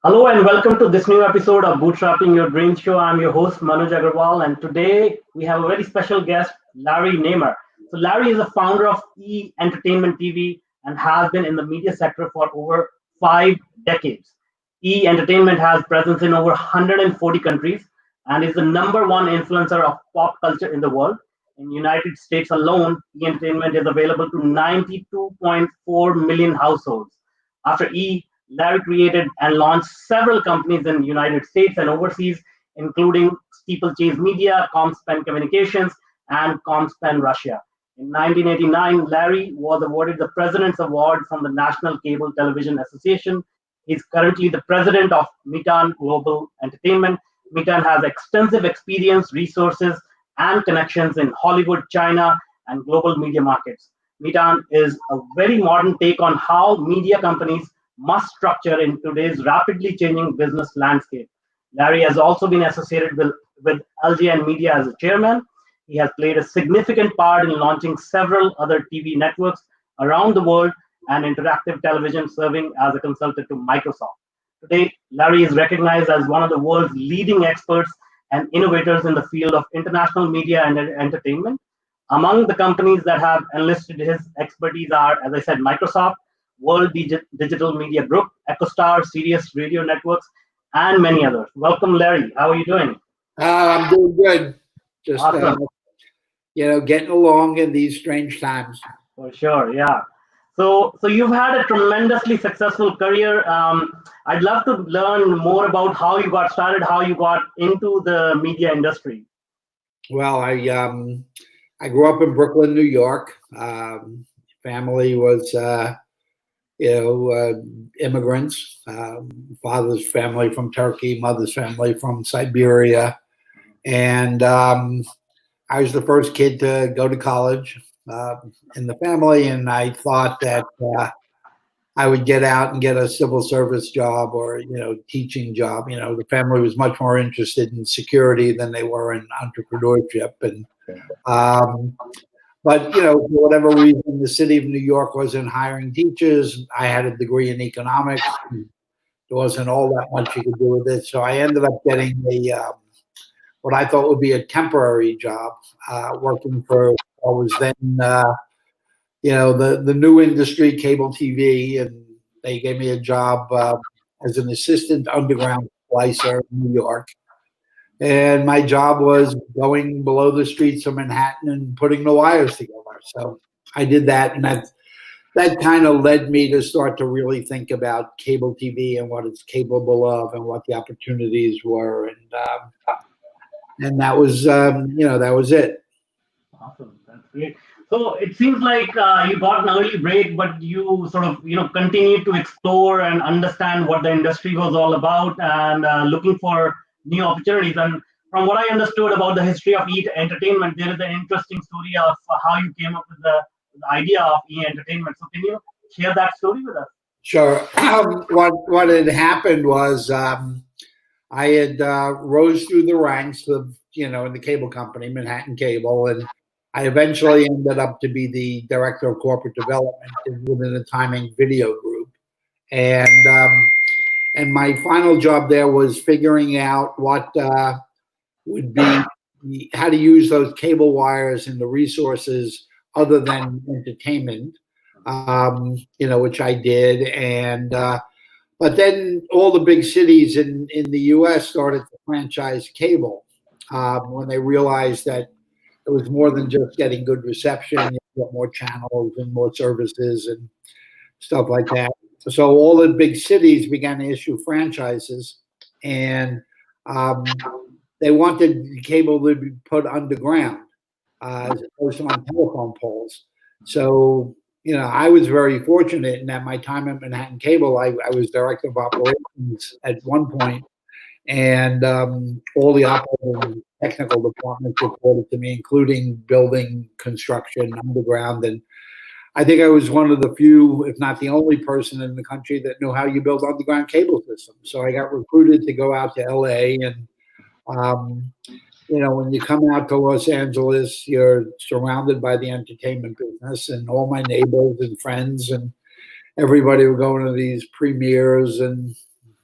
Hello and welcome to this new episode of Bootstrapping Your Dreams Show. I'm your host Manoj Agarwal, and today we have a very special guest, Larry Namer. So Larry is a founder of Entertainment TV and has been in the media sector for over 5 decades. Entertainment has presence in over 140 countries and is the number one influencer of pop culture in the world. In United States alone, Entertainment is available to 92.4 million households. After Larry created and launched several companies in the United States and overseas, including Steeplechase Media, Comspan Communications, and Comspan Russia. In 1989, Larry was awarded the President's Award from the National Cable Television Association. He's currently the president of Metan Global Entertainment. Metan has extensive experience, resources, and connections in Hollywood, China, and global media markets. Metan is a very modern take on how media companies must structure in today's rapidly changing business landscape. Larry has also been associated with LGN Media as a chairman. He has played a significant part in launching several other TV networks around the world and interactive television, serving as a consultant to Microsoft. Today, Larry is recognized as one of the world's leading experts and innovators in the field of international media and entertainment. Among the companies that have enlisted his expertise are, as I said, Microsoft, Digital Media Group, EchoStar, Sirius Radio Networks, and many others. Welcome, Larry. How are you doing? I'm doing good. Just Awesome. getting along in these strange times. For sure, yeah. So you've had a tremendously successful career. I'd love to learn more about how you got started, how you got into the media industry. Well, I grew up in Brooklyn, New York. Family was immigrants. Father's family from Turkey, mother's family from Siberia, and I was the first kid to go to college in the family, and I thought that I would get out and get a civil service job or teaching job. The family was much more interested in security than they were in entrepreneurship, and but for whatever reason, the city of New York wasn't hiring teachers. I had a degree in economics. There wasn't all that much you could do with it, so I ended up getting what I thought would be a temporary job, working for what was then, the new industry, cable TV, and they gave me a job as an assistant underground splicer in New York. And my job was going below the streets of Manhattan and putting the wires together. So I did that, and that kind of led me to start to really think about cable TV and what it's capable of and what the opportunities were. And that was that was it. Awesome, that's great. So it seems like you got an early break, but you sort of continued to explore and understand what the industry was all about, and looking for new opportunities. And from what I understood about the history of Entertainment, there is an interesting story of how you came up with the idea of Entertainment. So can you share that story with us? Sure. What had happened was I had rose through the ranks of in the cable company, Manhattan Cable, and I eventually ended up to be the director of corporate development within the timing video group, and my final job there was figuring out what would be how to use those cable wires and the resources other than entertainment, which I did, and but then all the big cities in the U.S. started to franchise cable when they realized that it was more than just getting good reception. You got more channels and more services and stuff like that. So all the big cities began to issue franchises, and they wanted cable to be put underground as opposed to on telephone poles. So I was very fortunate in that my time at Manhattan Cable, I was director of operations at one point, and all the operating technical departments reported to me, including building construction underground. And I think I was one of the few, if not the only person in the country that knew how you build underground cable systems. So I got recruited to go out to LA, and when you come out to Los Angeles, you're surrounded by the entertainment business, and all my neighbors and friends and everybody were going to these premieres and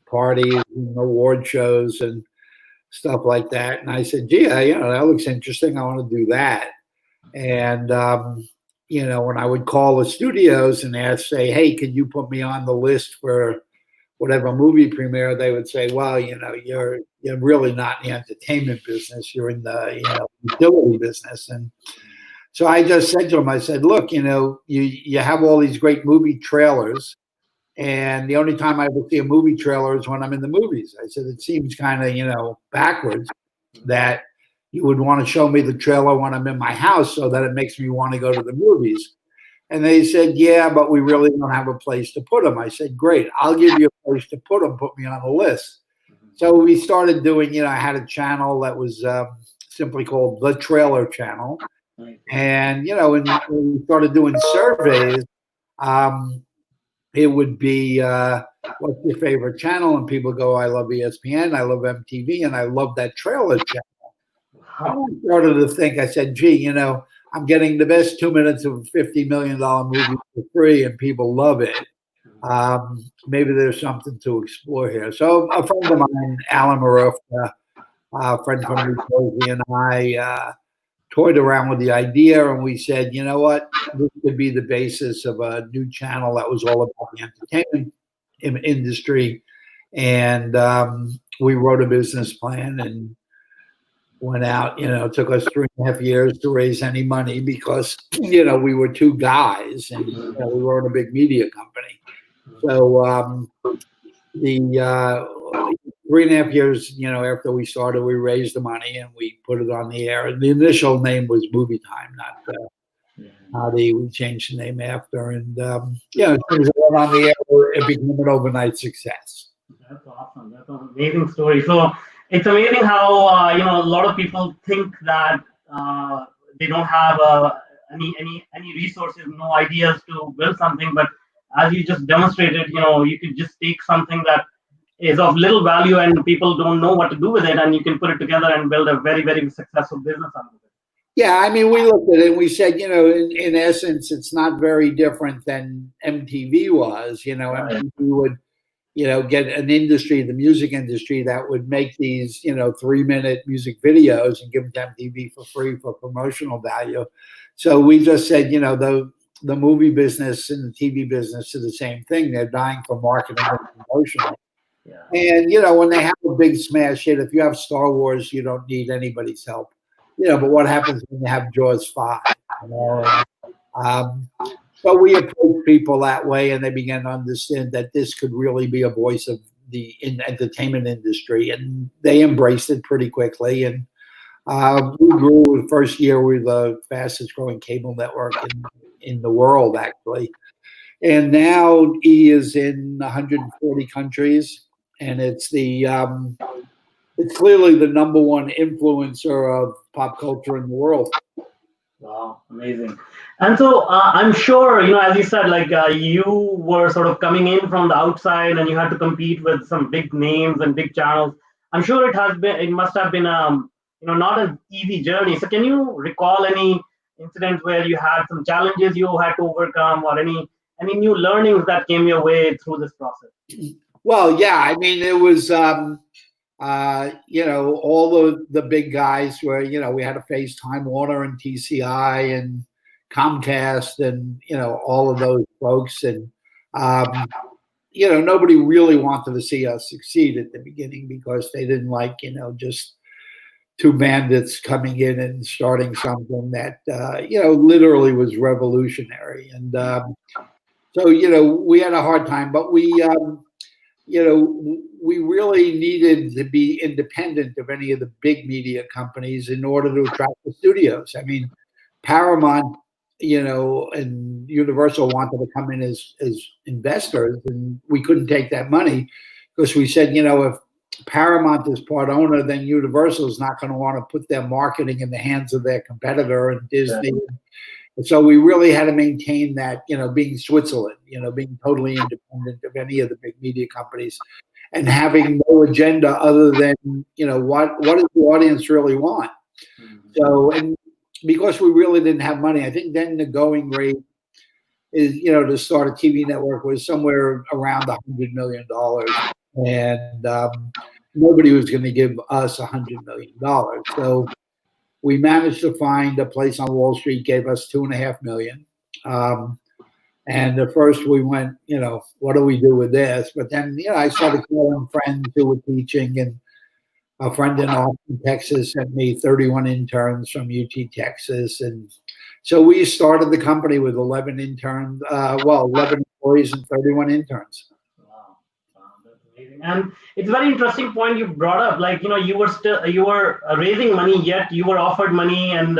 parties and award shows and stuff like that. And I said, gee, that looks interesting. I want to do that. And, when I would call the studios and say, hey, could you put me on the list for whatever movie premiere, they would say, well, you're really not in the entertainment business. You're in the, utility business. And so I just said to him, I said, look, you have all these great movie trailers. And the only time I ever see a movie trailer is when I'm in the movies. I said, it seems kind of, backwards that you would want to show me the trailer when I'm in my house so that it makes me want to go to the movies. And they said, yeah, but we really don't have a place to put them. I said, great, I'll give you a place to put them, put me on the list. So we started doing, I had a channel that was simply called The Trailer Channel. And, when we started doing surveys, it would be, what's your favorite channel? And people go, I love ESPN, I love MTV, and I love that trailer channel. I started to think, I said, gee, I'm getting the best 2 minutes of a $50 million movie for free and people love it. Maybe there's something to explore here. So a friend of mine, Alan Maroof, a friend from New Jersey, and I toyed around with the idea, and we said, you know what, this could be the basis of a new channel that was all about the entertainment industry. And we wrote a business plan and went out. It took us 3.5 years to raise any money because, we were two guys and we were in a big media company. So the 3.5 years, after we started, we raised the money and we put it on the air. And the initial name was Movie Time, not we changed the name after. And as soon as it went on the air, it became an overnight success. That's awesome. That's an amazing story. So it's amazing how a lot of people think that they don't have any resources, no ideas to build something. But as you just demonstrated, you could just take something that is of little value and people don't know what to do with it, and you can put it together and build a very, very successful business out of it. Yeah, we looked at it and we said, in essence, it's not very different than MTV was. MTV would, get an industry, the music industry, that would make these, 3-minute music videos and give them to MTV for free for promotional value. So we just said, the movie business and the TV business are the same thing. They're dying for marketing and promotion. Yeah. And, when they have a big smash hit, if you have Star Wars, you don't need anybody's help. But what happens when you have Jaws 5? So we approached people that way, and they began to understand that this could really be a voice of the entertainment industry, and they embraced it pretty quickly. And we grew. The first year, we were the fastest growing cable network in the world, actually. And now E is in 140 countries, and it's it's clearly the #1 influencer of pop culture in the world. Wow, amazing. And so I'm sure, as you said, you were sort of coming in from the outside and you had to compete with some big names and big channels. I'm sure it must have been, not an easy journey. So can you recall any incidents where you had some challenges you had to overcome, or any new learnings that came your way through this process? Well, yeah, it was, all the big guys were, we had to face Time Warner and TCI and Comcast and, all of those folks. And, nobody really wanted to see us succeed at the beginning because they didn't like, just two bandits coming in and starting something that, literally was revolutionary. And so, we had a hard time, but we really needed to be independent of any of the big media companies in order to attract the studios. Paramount, and Universal wanted to come in as investors, and we couldn't take that money because we said, if Paramount is part owner, then Universal is not going to want to put their marketing in the hands of their competitor and Disney. And so we really had to maintain that, being Switzerland, being totally independent of any of the big media companies and having no agenda other than, what does the audience really want? So, and because we really didn't have money, I think then the going rate is, to start a TV network was somewhere around $100 million. and nobody was going to give us $100 million. So we managed to find a place on Wall Street, gave us $2.5 million. And at first we went, what do we do with this? But then, I started calling friends who were teaching, and a friend in Austin, Texas sent me 31 interns from UT Texas. And so we started the company with 11 interns, 11 employees and 31 interns. Wow. Wow, that's amazing. And it's a very interesting point you brought up. Like, you were raising money, yet you were offered money, and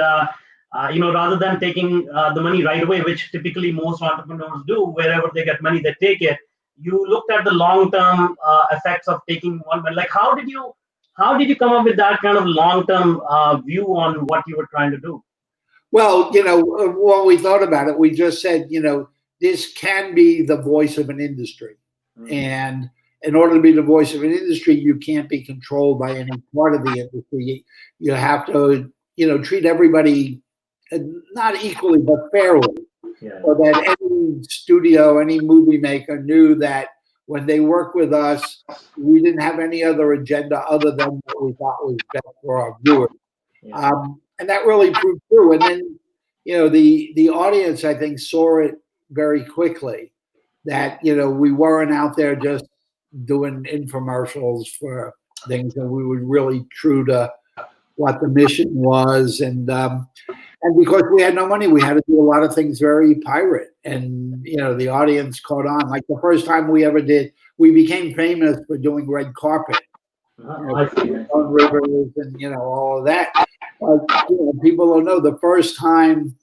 rather than taking the money right away, which typically most entrepreneurs do, wherever they get money, they take it. You looked at the long-term effects of taking one. But like, how did you come up with that kind of long-term view on what you were trying to do? Well, when we thought about it, we just said, this can be the voice of an industry. Mm-hmm. And in order to be the voice of an industry, you can't be controlled by any part of the industry. You have to, treat everybody not equally, but fairly. Yeah. So that any studio, any movie maker knew that when they worked with us, we didn't have any other agenda other than what we thought was best for our viewers. Yeah. And that really proved true. And then, the audience, I think, saw it very quickly that, we weren't out there just doing infomercials for things, and we were really true to what the mission was. And because we had no money, we had to do a lot of things very pirate. And, the audience caught on. Like the first time we ever did, we became famous for doing red carpet. On rivers and, all of that. People don't know the first time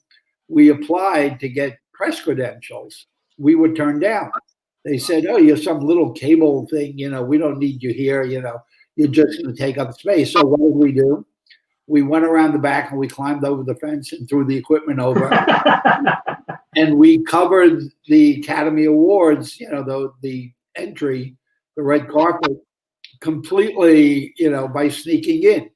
we applied to get press credentials, we were turned down. They said, "Oh, you're some little cable thing, we don't need you here, you're just going to take up space." So what did we do? We went around the back and we climbed over the fence and threw the equipment over. And we covered the Academy Awards, the entry, the red carpet, completely, by sneaking in.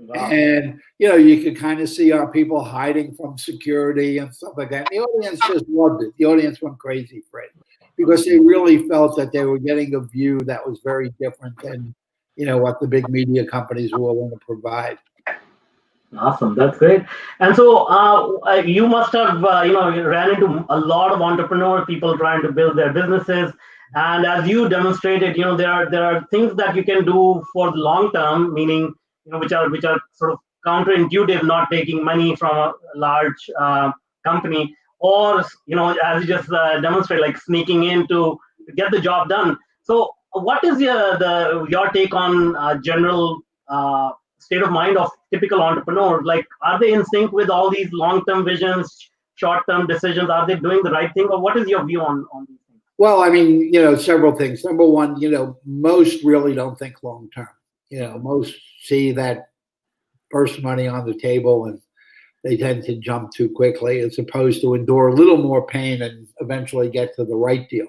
Wow. And, you could kind of see our people hiding from security and stuff like that. And the audience just loved it. The audience went crazy for it because they really felt that they were getting a view that was very different than, what the big media companies were willing to provide. Awesome, that's great. And so you must have, you ran into a lot of entrepreneurs, people trying to build their businesses. And as you demonstrated, there are things that you can do for the long term, meaning, which are sort of counterintuitive, not taking money from a large company, or, as you just demonstrated, like sneaking in to get the job done. So what is your take on general state of mind of typical entrepreneurs? Like, are they in sync with all these long-term visions, short-term decisions? Are they doing the right thing, or what is your view on these things? Well, I mean, several things. Number one, most really don't think long-term. Most see that first money on the table and they tend to jump too quickly as opposed to endure a little more pain and eventually get to the right deal.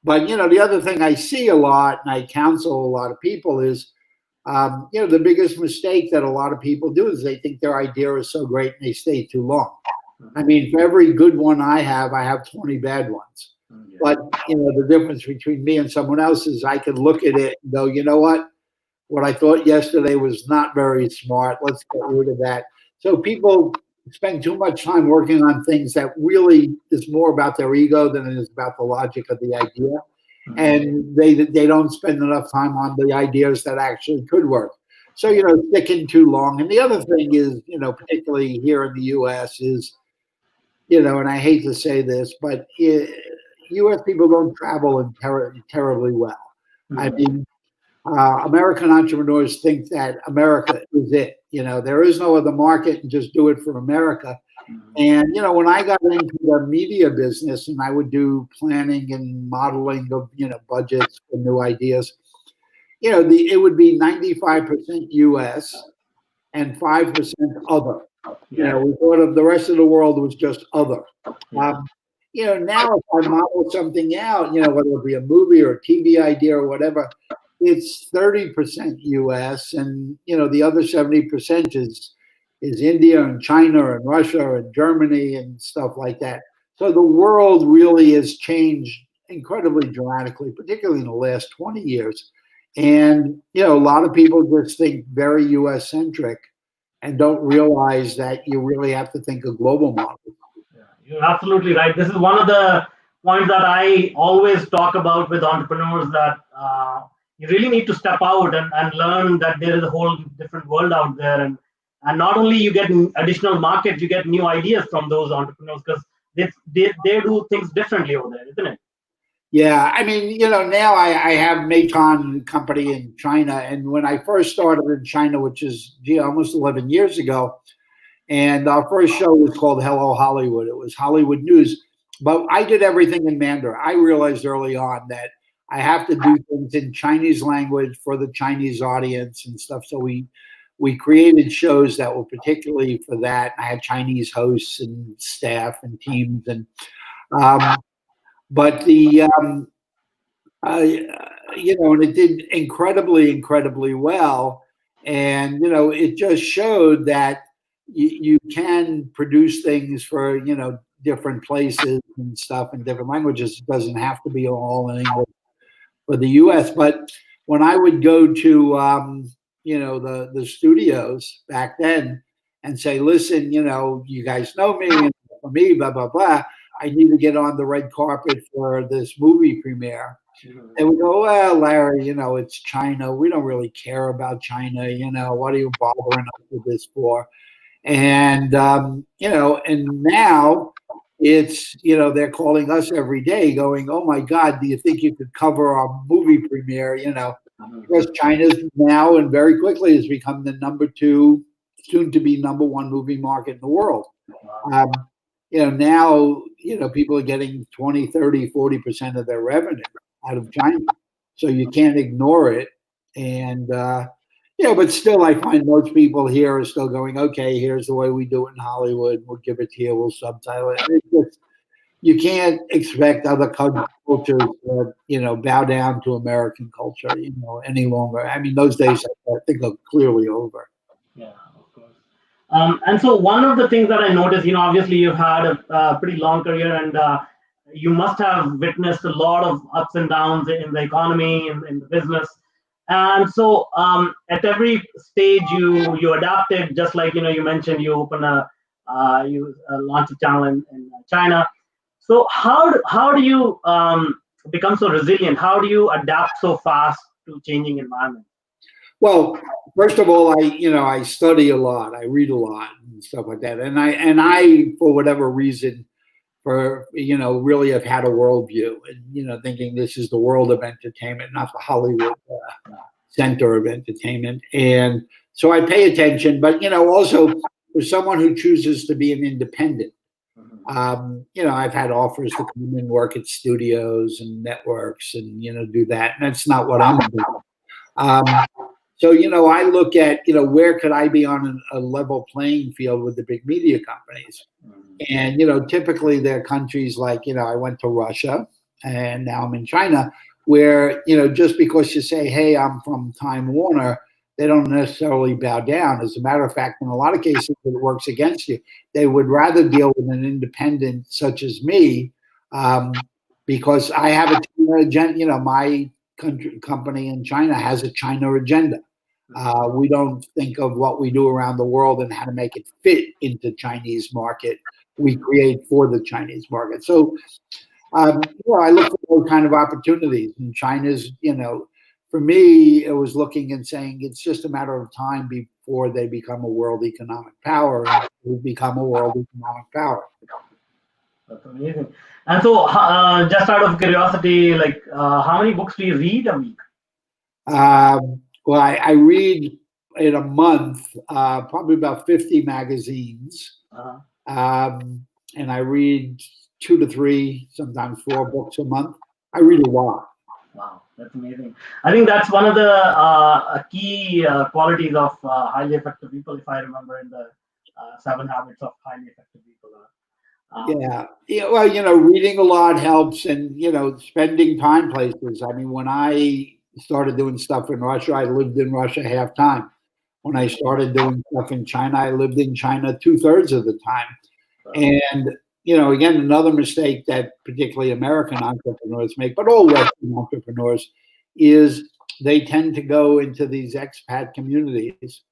But, the other thing I see a lot, and I counsel a lot of people, is the biggest mistake that a lot of people do is they think their idea is so great and they stay too long. I mean, for every good one I have 20 bad ones. Yeah. But, the difference between me and someone else is I can look at it and go, you know what I thought yesterday was not very smart. Let's get rid of that. So people spend too much time working on things that really is more about their ego than it is about the logic of the idea. And they don't spend enough time on the ideas that actually could work. So, sticking too long. And the other thing is, particularly here in the U.S. is, and I hate to say this, but U.S. people don't travel terribly well. Mm-hmm. I mean, American entrepreneurs think that America is it. There is no other market and just do it for America. And, when I got into the media business and I would do planning and modeling of, budgets for new ideas, it would be 95% US and 5% other. Yeah. We thought of the rest of the world was just other. Yeah. Now if I model something out, whether it be a movie or a TV idea or whatever, it's 30% US and, the other 70% is India and China and Russia and Germany and stuff like that. So the world really has changed incredibly dramatically, particularly in the last 20 years. And, a lot of people just think very US centric and don't realize that you really have to think of global models. Yeah, you're absolutely right. This is one of the points that I always talk about with entrepreneurs, that you really need to step out and learn that there is a whole different world out there. And not only you get additional markets, you get new ideas from those entrepreneurs, because they do things differently over there, isn't it? Yeah, I mean, now I have Metan company in China. And when I first started in China, which is almost 11 years ago, and our first show was called Hello Hollywood. It was Hollywood News. But I did everything in Mandarin. I realized early on that I have to do things in Chinese language for the Chinese audience and stuff. So we created shows that were particularly for that. I had Chinese hosts and staff and teams. And but and it did incredibly well. And, it just showed that you can produce things for, different places and stuff in different languages. It doesn't have to be all in English for the US. But when I would go to, the studios back then and say, listen, you guys know me, and for me, blah, blah, blah. I need to get on the red carpet for this movie premiere. They would go, well, Larry, it's China. We don't really care about China. What are you bothering us with this for? And, and now it's, they're calling us every day going, oh, my God, do you think you could cover our movie premiere? Because China's now and very quickly has become the #2, soon to be #1 movie market in the world. Now, people are getting 20, 30, 40% of their revenue out of China. So you can't ignore it. And, but still, I find most people here are still going, okay, here's the way we do it in Hollywood. We'll give it to you. We'll subtitle it. You can't expect other cultures to, bow down to American culture, any longer. I mean, those days, I think, are clearly over. Yeah, of course. And so one of the things that I noticed, obviously you've had a pretty long career, and you must have witnessed a lot of ups and downs in the economy, in the business. And so at every stage you adapted, just like, you mentioned you open you launch a channel in China. So how do you become so resilient? How do you adapt so fast to changing environment? Well, first of all, I study a lot, I read a lot and stuff like that. And I for whatever reason, really have had a worldview and, thinking this is the world of entertainment, not the Hollywood center of entertainment. And so I pay attention, but, also for someone who chooses to be an independent, I've had offers to come and work at studios and networks and, do that. And that's not what I'm about. So, I look at, where could I be on a level playing field with the big media companies? And, typically they're countries like, I went to Russia and now I'm in China, where, just because you say, hey, I'm from Time Warner, they don't necessarily bow down. As a matter of fact, in a lot of cases, it works against you. They would rather deal with an independent such as me, because I have a China agenda. My company in China has a China agenda. We don't think of what we do around the world and how to make it fit into Chinese market. We create for the Chinese market. So, I look for those kind of opportunities. And China's, for me, it was looking and saying it's just a matter of time before they become a world economic power, and we become a world economic power. That's amazing. And so, just out of curiosity, like, how many books do you read a week? Well, I read in a month probably about 50 magazines, and I read 2 to 3, sometimes 4 books a month. I read a lot. Wow, that's amazing. I think that's one of the key qualities of highly effective people, if I remember in the 7 Habits of Highly Effective People. Yeah. Well, reading a lot helps, and, spending time places. I mean, when I started doing stuff in Russia, I lived in Russia half time. When I started doing stuff in China, I lived in China 2/3 of the time. And, again, another mistake that particularly American entrepreneurs make, but all Western entrepreneurs, is they tend to go into these expat communities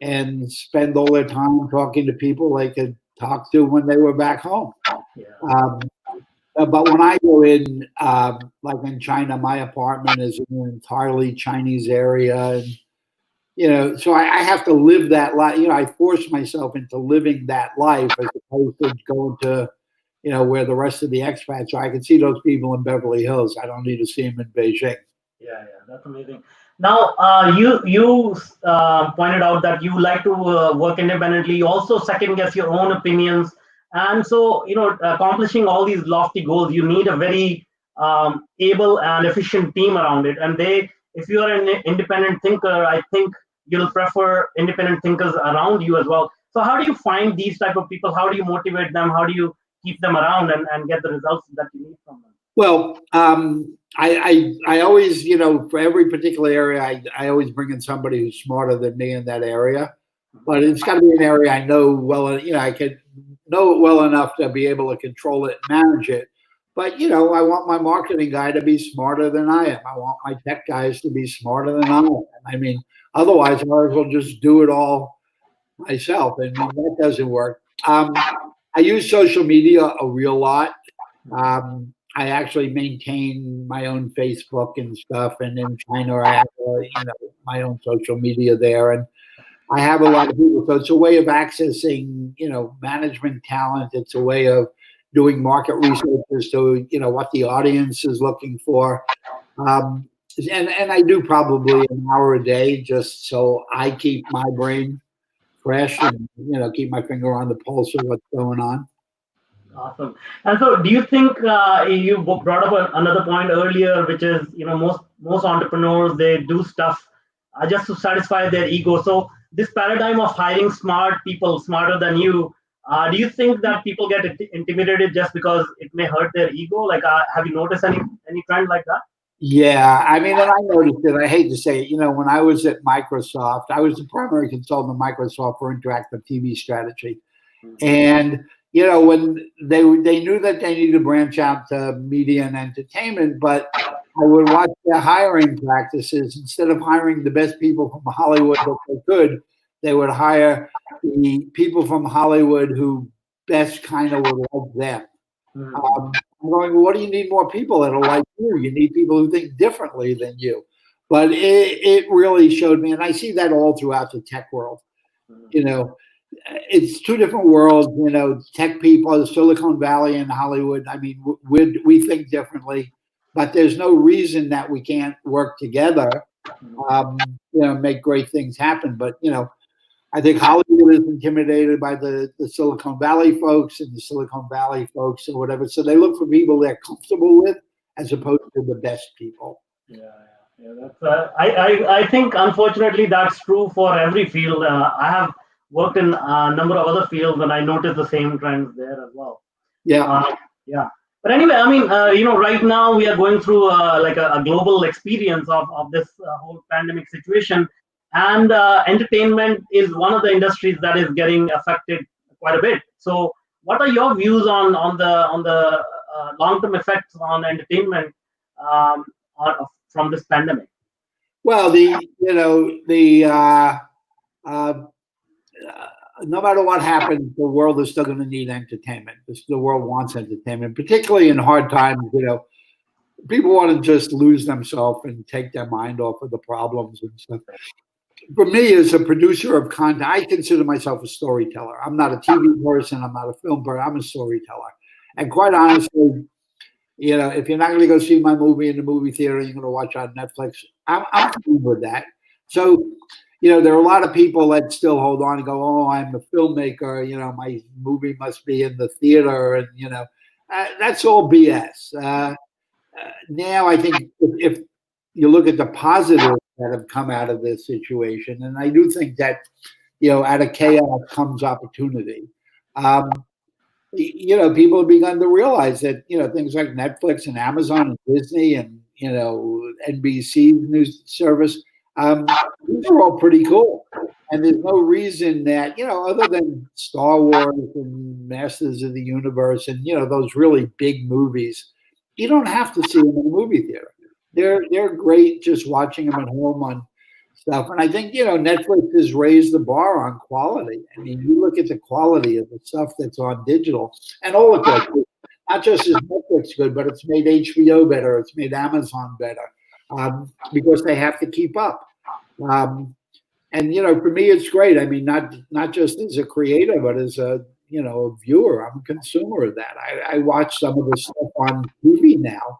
and spend all their time talking to people they could talk to when they were back home. Yeah. But when I go in, like in China, my apartment is in an entirely Chinese area, and so I have to live that life. I force myself into living that life as opposed to going to, where the rest of the expats are. I can see those people in Beverly Hills. I don't need to see them in Beijing. Yeah, that's amazing. Now, you pointed out that you like to work independently. You also second guess your own opinions, and so accomplishing all these lofty goals, you need a very able and efficient team around it. And if you are an independent thinker, I think you'll prefer independent thinkers around you as well. So, how do you find these type of people? How do you motivate them? How do you keep them around and get the results that you need from them? Well, I always, for every particular area, I always bring in somebody who's smarter than me in that area. But it's got to be an area I know well. I can know it well enough to be able to control it and manage it. But I want my marketing guy to be smarter than I am. I want my tech guys to be smarter than I am. I mean, otherwise, I might as well just do it all myself, and that doesn't work. I use social media a real lot. I actually maintain my own Facebook and stuff, and in China I have my own social media there, and I have a lot of people. So it's a way of accessing management talent. It's a way of doing market research as to what the audience is looking for, and I do probably an hour a day just so I keep my brain fresh and keep my finger on the pulse of what's going on. Awesome. And so, do you think you brought up another point earlier, which is most entrepreneurs, they do stuff just to satisfy their ego. So this paradigm of hiring smart people, smarter than you, do you think that people get intimidated just because it may hurt their ego? Like, have you noticed any trend like that? Yeah, I mean, and I noticed it. I hate to say it. When I was at Microsoft, I was the primary consultant of Microsoft for interactive TV strategy, and when they knew that they needed to branch out to media and entertainment, but I would watch their hiring practices. Instead of hiring the best people from Hollywood that they could, they would hire the people from Hollywood who best kind of would like them. I'm going, well, what do you need more people that'll like you? You need people who think differently than you. But it really showed me, and I see that all throughout the tech world. It's two different worlds. Tech people, Silicon Valley and Hollywood. I mean, we think differently, but there's no reason that we can't work together. Make great things happen. But I think Hollywood is intimidated by the Silicon Valley folks and the Silicon Valley folks or whatever. So they look for people they're comfortable with as opposed to the best people. Yeah. That's I think unfortunately that's true for every field. I have worked in a number of other fields and I noticed the same trends there as well. Yeah. But anyway, I mean, right now we are going through like a global experience of this whole pandemic situation. And entertainment is one of the industries that is getting affected quite a bit. So, what are your views on the long-term effects on entertainment from this pandemic? Well, no matter what happens, the world is still going to need entertainment. The world wants entertainment, particularly in hard times. People want to just lose themselves and take their mind off of the problems and stuff. For me, as a producer of content, I consider myself a storyteller. I'm not a TV person. I'm not a film person. I'm a storyteller. And quite honestly, if you're not going to go see my movie in the movie theater, you're going to watch on Netflix. I'm fine with that. So, there are a lot of people that still hold on and go, "Oh, I'm a filmmaker. My movie must be in the theater," and that's all BS. Now, I think if you look at the positives that have come out of this situation, and I do think that out of chaos comes opportunity. People have begun to realize that things like Netflix and Amazon and Disney and NBC's news service, these are all pretty cool. And there's no reason that, other than Star Wars and Masters of the Universe and, those really big movies, you don't have to see them in a movie theater. They're great just watching them at home on stuff. And I think, Netflix has raised the bar on quality. I mean, you look at the quality of the stuff that's on digital and all of that. Not just is Netflix good, but it's made HBO better. It's made Amazon better because they have to keep up. And for me, it's great. I mean, not just as a creator, but as a a viewer. I'm a consumer of that. I watch some of the stuff on TV now,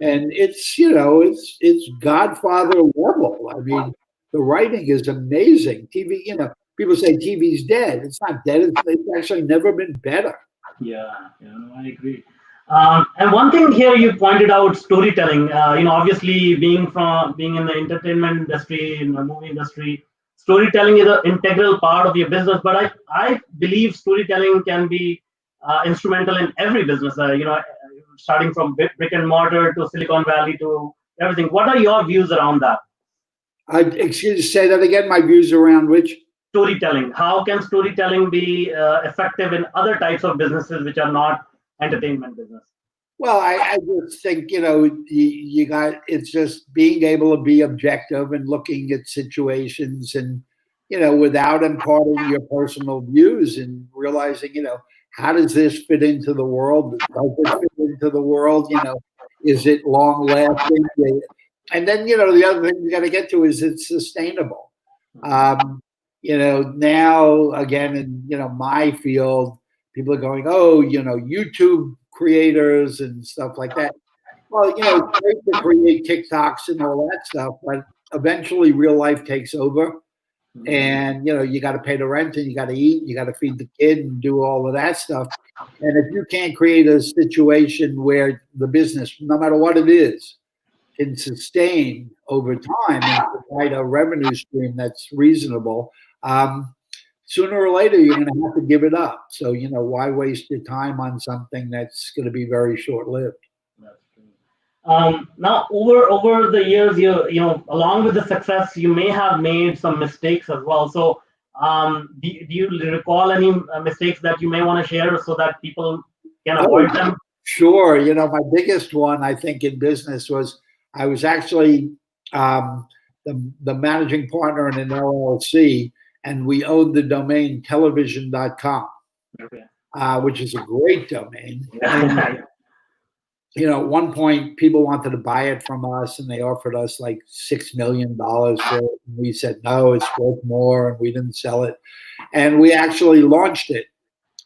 and it's it's Godfather level. I mean, the writing is amazing. TV, people say TV's dead. It's not dead. It's actually never been better. Yeah, no, I agree. And one thing here you pointed out storytelling. Obviously being in the entertainment industry, in the movie industry, storytelling is an integral part of your business. But I believe storytelling can be instrumental in every business. Starting from brick and mortar to Silicon Valley to everything. What are your views around that? Say that again. My views around which? Storytelling. How can storytelling be effective in other types of businesses which are not entertainment business? Well, I just think, you got, it's just being able to be objective and looking at situations and, without imparting your personal views and realizing, how does this fit into the world? Does it fit into the world? Is it long lasting? And then, the other thing you got to get to is it's sustainable. Now again, in, my field, people are going, oh, YouTube creators and stuff like that. Well, it's great to create TikToks and all that stuff, but eventually real life takes over. And, you got to pay the rent and you got to eat, you got to feed the kid and do all of that stuff. And if you can't create a situation where the business, no matter what it is, can sustain over time and provide a revenue stream that's reasonable, sooner or later, you're going to have to give it up. So, why waste your time on something that's going to be very short-lived? That's true. Now, over the years, along with the success, you may have made some mistakes as well. So, do you recall any mistakes that you may want to share so that people can avoid them? Sure. My biggest one, I think, in business was I was actually the managing partner in an LLC. And we owned the domain television.com, okay. Which is a great domain. Yeah. And, at one point, people wanted to buy it from us, and they offered us like $6 million for it. And we said, no, it's worth more, and we didn't sell it. And we actually launched it.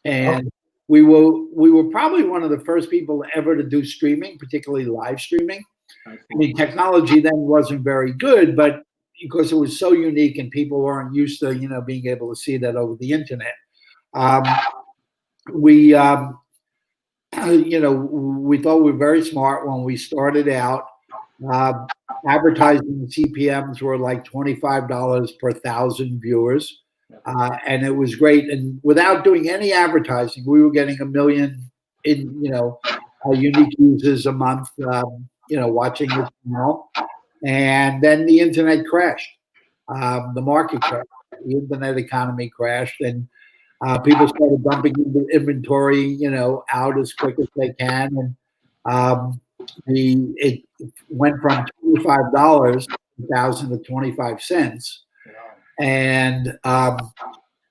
And we were probably one of the first people ever to do streaming, particularly live streaming. I mean, technology then wasn't very good, but because it was so unique and people weren't used to, being able to see that over the internet. We thought we were very smart when we started out. Advertising CPMs were like $25 per 1,000 viewers. And it was great. And without doing any advertising, we were getting 1 million unique users a month, watching the channel. And then the internet crashed. The market crashed. The internet economy crashed, and people started dumping inventory, out as quick as they can. And it went from $25 1,000 to 25 cents. And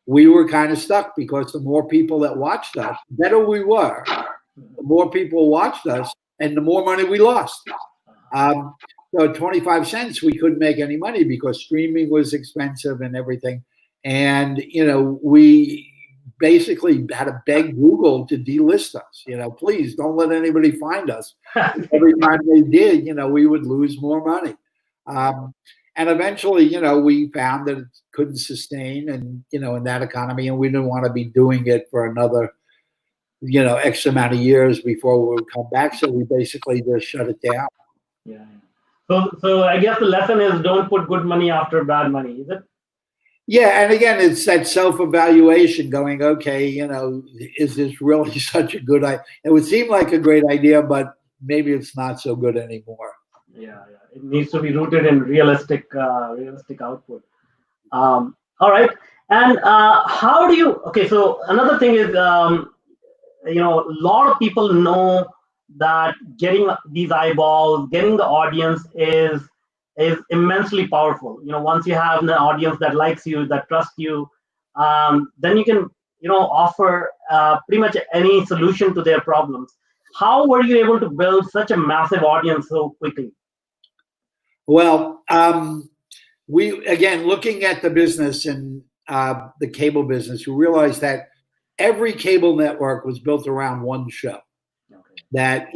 we were kind of stuck because the more people that watched us, the better we were. The more people watched us, and the more money we lost. So 25 cents, we couldn't make any money because streaming was expensive and everything. And, we basically had to beg Google to delist us. Please don't let anybody find us. Every time they did, we would lose more money. And eventually, we found that it couldn't sustain and, in that economy, and we didn't want to be doing it for another, X amount of years before we would come back. So we basically just shut it down. Yeah. So I guess the lesson is don't put good money after bad money, is it? Yeah, and again, it's that self-evaluation going, okay, is this really such a good idea? It would seem like a great idea, but maybe it's not so good anymore. Yeah. It needs to be rooted in realistic output. All right. And how do you? Okay, so another thing is, a lot of people know that getting these eyeballs, getting the audience is immensely powerful. Once you have an audience that likes you, that trusts you, then you can, offer pretty much any solution to their problems. How were you able to build such a massive audience so quickly? Well, we again looking at the business and the cable business, we realized that every cable network was built around one show. Okay. That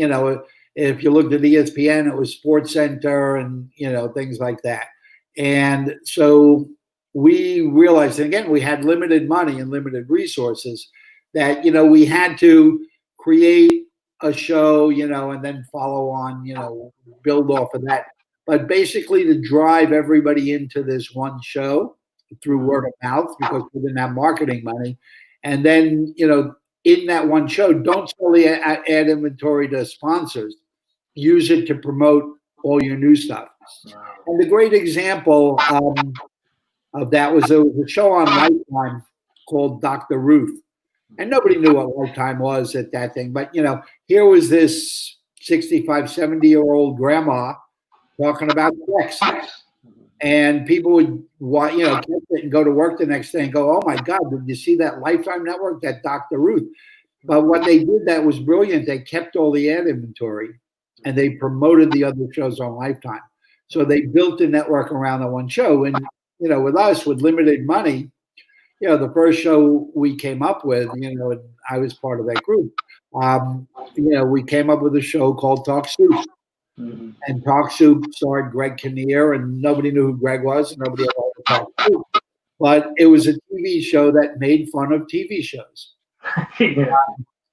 if you looked at ESPN, it was Sports Center and things like that. And so we realized, and again, we had limited money and limited resources, that we had to create a show, and then follow on, build off of that. But basically, to drive everybody into this one show through word of mouth, because we didn't have marketing money, and then in that one show, don't solely add inventory to sponsors. Use it to promote all your new stuff. Wow. And the great example of that was there was a show on Lifetime called Dr. Ruth. And nobody knew what Lifetime was at that thing. But, here was this 65, 70-year-old grandma talking about sex. And people would catch it and go to work the next day and go, oh, my God, did you see that Lifetime network, that Dr. Ruth? But what they did that was brilliant. They kept all the ad inventory and they promoted the other shows on Lifetime. So they built a network around the one show. And, with us, with limited money, the first show we came up with, and I was part of that group, we came up with a show called Talk Soup. Mm-hmm. And Talk Soup starred Greg Kinnear, and nobody knew who Greg was, and nobody ever heard of Talk Soup. But it was a TV show that made fun of TV shows. Yeah.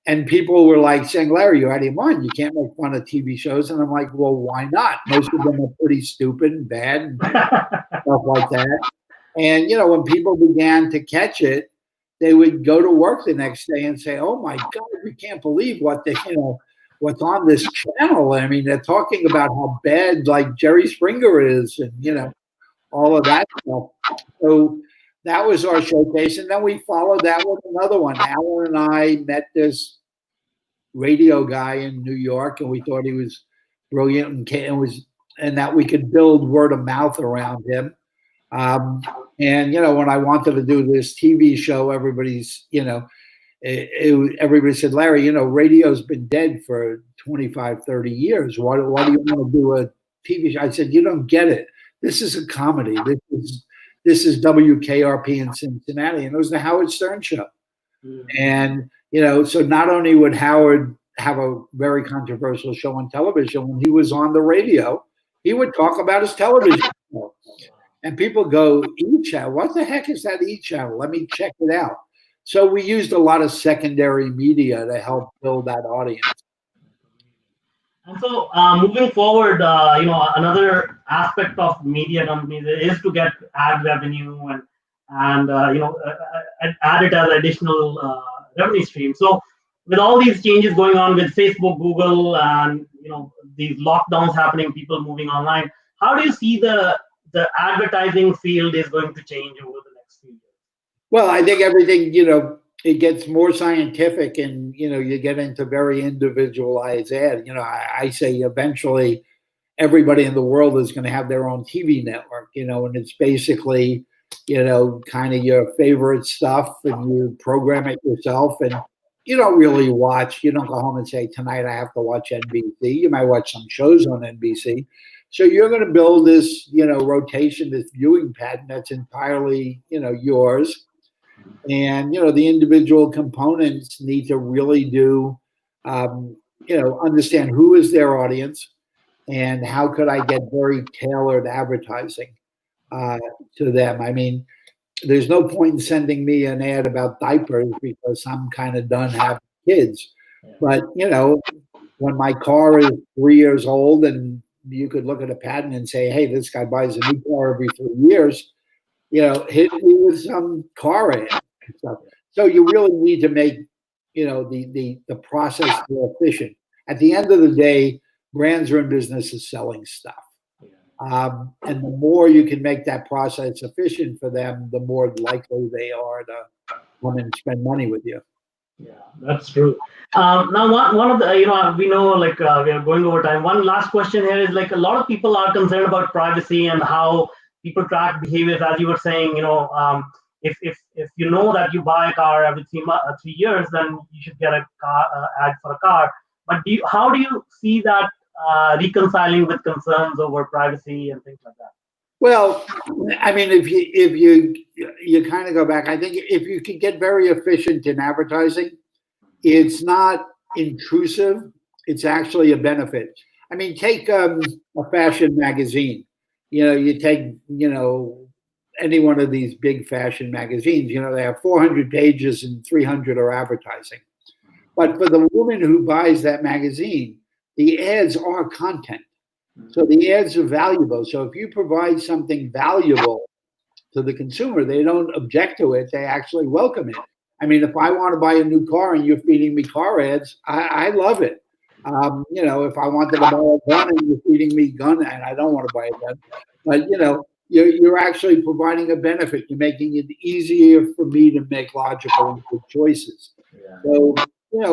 And people were like saying, Larry, you're out of your mind. You can't make fun of TV shows. And I'm like, well, why not? Most of them are pretty stupid and bad and stuff like that. And, when people began to catch it, they would go to work the next day and say, oh, my God, we can't believe what's on this channel. I mean, they're talking about how bad, like, Jerry Springer is and, all of that stuff. So that was our showcase. And then we followed that with another one. Alan and I met this radio guy in New York, and we thought he was brilliant and that we could build word of mouth around him. And, when I wanted to do this TV show, everybody's, everybody said, Larry, radio's been dead for 25, 30 years. Why do you want to do a TV show? I said, you don't get it. This is a comedy. This is WKRP in Cincinnati, and it was the Howard Stern show. Mm-hmm. And, so not only would Howard have a very controversial show on television, when he was on the radio, he would talk about his television show. And people go, E-Channel, what the heck is that E-Channel? Let me check it out. So we used a lot of secondary media to help build that audience. And so moving forward, another aspect of media companies is to get ad revenue and add it as additional revenue stream. So with all these changes going on with Facebook, Google, and these lockdowns happening, people moving online, how do you see the advertising field is going to change over the next few years? Well, I think everything, it gets more scientific and, you get into very individualized ad. I say eventually everybody in the world is going to have their own TV network, and it's basically, kind of your favorite stuff, and you program it yourself, and you don't really watch. You don't go home and say, tonight I have to watch NBC. You might watch some shows on NBC. So you're going to build this, rotation, this viewing pattern that's entirely, yours. And, the individual components need to really do, understand who is their audience and how could I get very tailored advertising to them. I mean, there's no point in sending me an ad about diapers because I'm kind of done having kids. But, when my car is 3 years old and you could look at a pattern and say, hey, this guy buys a new car every 3 years, hit me with some car ad and stuff. So you really need to make, the process more efficient. At the end of the day, brands are in business of selling stuff. And the more you can make that process efficient for them, the more likely they are to come and spend money with you. Yeah, that's true. Now, one of the, we know like we are going over time. One last question here is like a lot of people are concerned about privacy and how people track behaviors. As you were saying, if you know that you buy a car every 3 years, then you should get a car ad for a car. But how do you see that reconciling with concerns over privacy and things like that? Well, I mean, if you kind of go back, I think if you can get very efficient in advertising, it's not intrusive. It's actually a benefit. I mean, take a fashion magazine. You take any one of these big fashion magazines. They have 400 pages and 300 are advertising. But for the woman who buys that magazine, the ads are content. So the ads are valuable. So if you provide something valuable to the consumer, they don't object to it. They actually welcome it. I mean, if I want to buy a new car and you're feeding me car ads, I love it. If I wanted to buy a gun and you're feeding me gun, and I don't want to buy a gun, but you're actually providing a benefit. You're making it easier for me to make logical and good choices. Yeah. So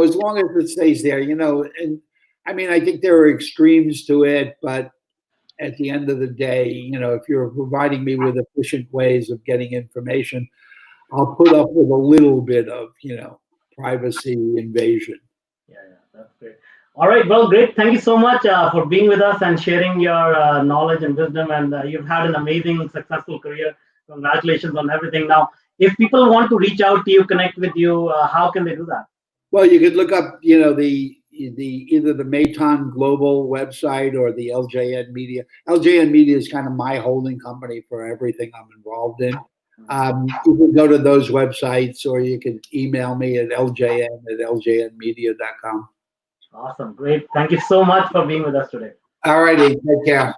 as long as it stays there, and I mean, I think there are extremes to it, but at the end of the day, if you're providing me with efficient ways of getting information, I'll put up with a little bit of, privacy invasion. Yeah, that's great. All right, well, great. Thank you so much for being with us and sharing your knowledge and wisdom. And you've had an amazing, successful career. Congratulations on everything. Now, if people want to reach out to you, connect with you, how can they do that? Well, you could look up, either the Metan Global website or the LJN Media. LJN Media is kind of my holding company for everything I'm involved in. You can go to those websites, or you can email me at ljn@ljnmedia.com. Awesome. Great. Thank you so much for being with us today. All righty. Take care.